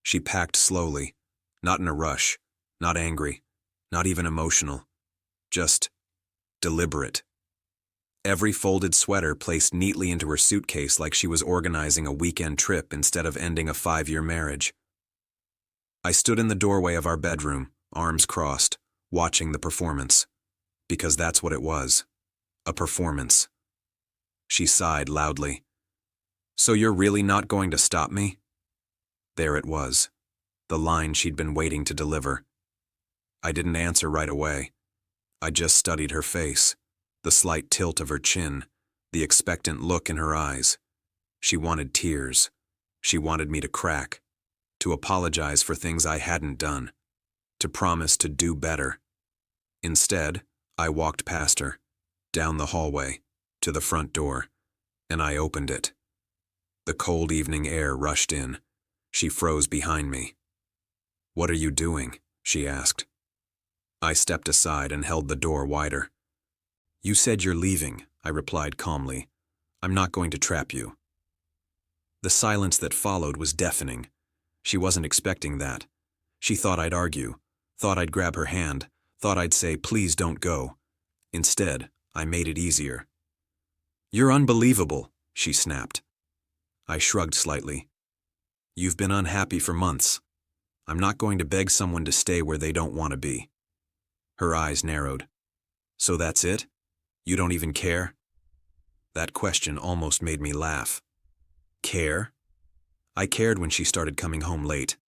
She packed slowly, not in a rush, not angry, not even emotional, just deliberate. Every folded sweater placed neatly into her suitcase like she was organizing a weekend trip instead of ending a 5-year marriage. I stood in the doorway of our bedroom, arms crossed, watching the performance. Because that's what it was. A performance. She sighed loudly. "So you're really not going to stop me?" There it was. The line she'd been waiting to deliver. I didn't answer right away. I just studied her face, the slight tilt of her chin, the expectant look in her eyes. She wanted tears. She wanted me to crack, to apologize for things I hadn't done, to promise to do better. Instead, I walked past her, down the hallway, to the front door, and I opened it. The cold evening air rushed in. She froze behind me. "What are you doing?" she asked. I stepped aside and held the door wider. "You said you're leaving," I replied calmly. "I'm not going to trap you." The silence that followed was deafening. She wasn't expecting that. She thought I'd argue, thought I'd grab her hand, thought I'd say, "Please don't go." Instead, I made it easier. "You're unbelievable," she snapped. I shrugged slightly. "You've been unhappy for months. I'm not going to beg someone to stay where they don't want to be." Her eyes narrowed. "So that's it? You don't even care?" That question almost made me laugh. Care? I cared when she started coming home late.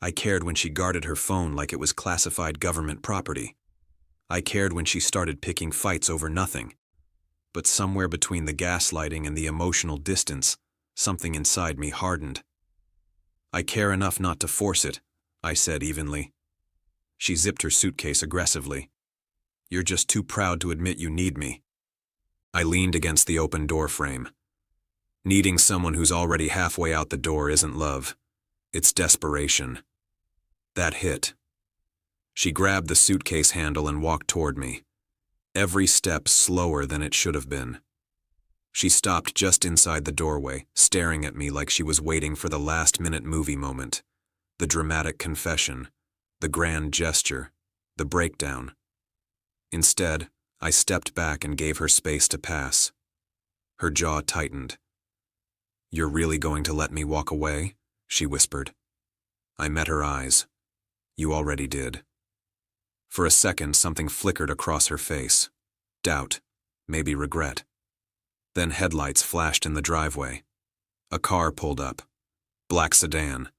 I cared when she guarded her phone like it was classified government property. I cared when she started picking fights over nothing. But somewhere between the gaslighting and the emotional distance, something inside me hardened. "I care enough not to force it," I said evenly. She zipped her suitcase aggressively. "You're just too proud to admit you need me." I leaned against the open door frame. Needing someone who's already halfway out the door isn't love. It's desperation. That hit. She grabbed the suitcase handle and walked toward me. Every step slower than it should have been. She stopped just inside the doorway, staring at me like she was waiting for the last-minute movie moment. The dramatic confession, the grand gesture, the breakdown. Instead, I stepped back and gave her space to pass. Her jaw tightened. "You're really going to let me walk away?" she whispered. I met her eyes. "You already did." For a second, something flickered across her face. Doubt, maybe regret. Then headlights flashed in the driveway. A car pulled up. Black sedan.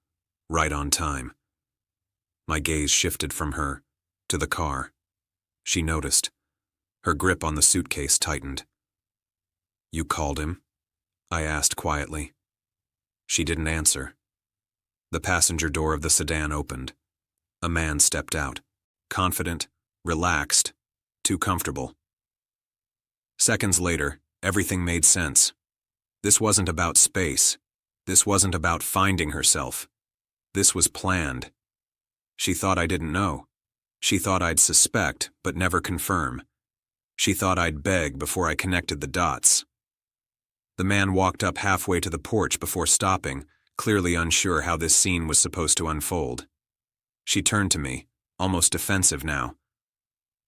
Right on time. My gaze shifted from her to the car. She noticed. Her grip on the suitcase tightened. "You called him?" I asked quietly. She didn't answer. The passenger door of the sedan opened. A man stepped out. Confident, relaxed, too comfortable. Seconds later, everything made sense. This wasn't about space. This wasn't about finding herself. This was planned. She thought I didn't know. She thought I'd suspect, but never confirm. She thought I'd beg before I connected the dots. The man walked up halfway to the porch before stopping, clearly unsure how this scene was supposed to unfold. She turned to me, almost defensive now.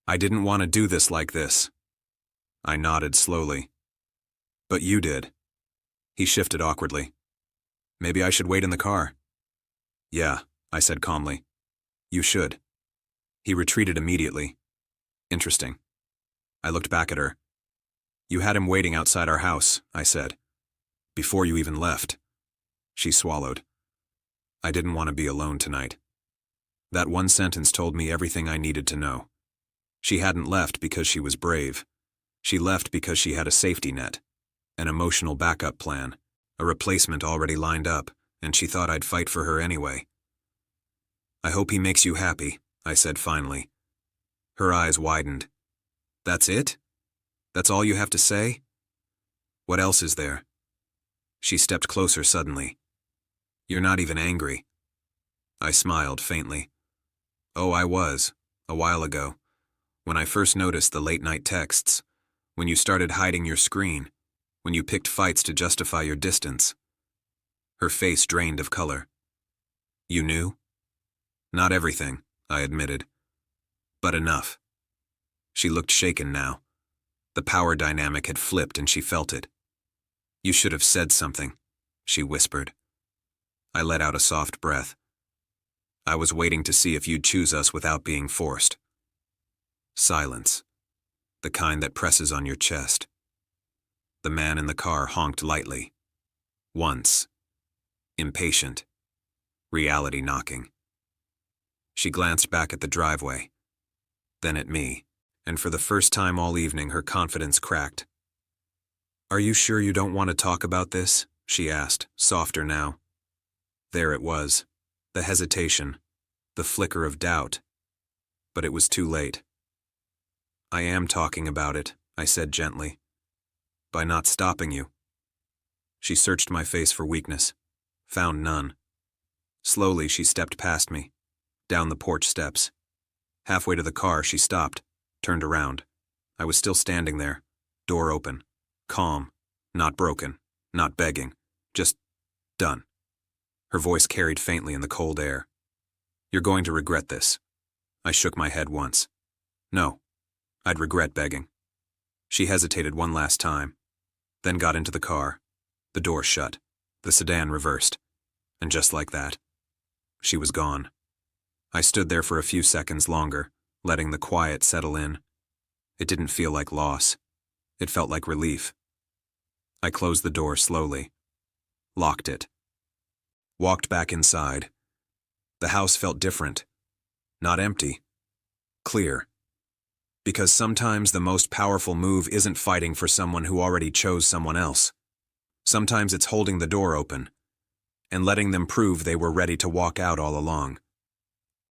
"I didn't want to do this like this." I nodded slowly. "But you did." He shifted awkwardly. "Maybe I should wait in the car." "Yeah," I said calmly. "You should." He retreated immediately. Interesting. I looked back at her. "You had him waiting outside our house," I said. "Before you even left." She swallowed. I didn't want to be alone tonight. That one sentence told me everything I needed to know. She hadn't left because she was brave. She left because she had a safety net, an emotional backup plan, a replacement already lined up, and she thought I'd fight for her anyway. "I hope he makes you happy," I said finally. Her eyes widened. "That's it? That's all you have to say? What else is there?" She stepped closer suddenly. "You're not even angry." I smiled faintly. "Oh, I was, a while ago, when I first noticed the late-night texts, when you started hiding your screen, when you picked fights to justify your distance." Her face drained of color. You knew? Not everything, I admitted. But enough. She looked shaken now. The power dynamic had flipped and she felt it. You should have said something, she whispered. I let out a soft breath. I was waiting to see if you'd choose us without being forced. Silence. The kind that presses on your chest. The man in the car honked lightly. Once. Impatient. Reality knocking. She glanced back at the driveway, then at me, and for the first time all evening her confidence cracked. Are you sure you don't want to talk about this? She asked, softer now. There it was, the hesitation, the flicker of doubt. But it was too late. I am talking about it, I said gently. By not stopping you. She searched my face for weakness, found none. Slowly she stepped past me, down the porch steps. Halfway to the car she stopped, turned around. I was still standing there, door open, calm, not broken, not begging, just done. Her voice carried faintly in the cold air. You're going to regret this. I shook my head once. No, I'd regret begging. She hesitated one last time, then got into the car. The door shut, the sedan reversed, and just like that, she was gone. I stood there for a few seconds longer, letting the quiet settle in. It didn't feel like loss. It felt like relief. I closed the door slowly, locked it, walked back inside. The house felt different, not empty, clear. Because sometimes the most powerful move isn't fighting for someone who already chose someone else. Sometimes it's holding the door open and letting them prove they were ready to walk out all along.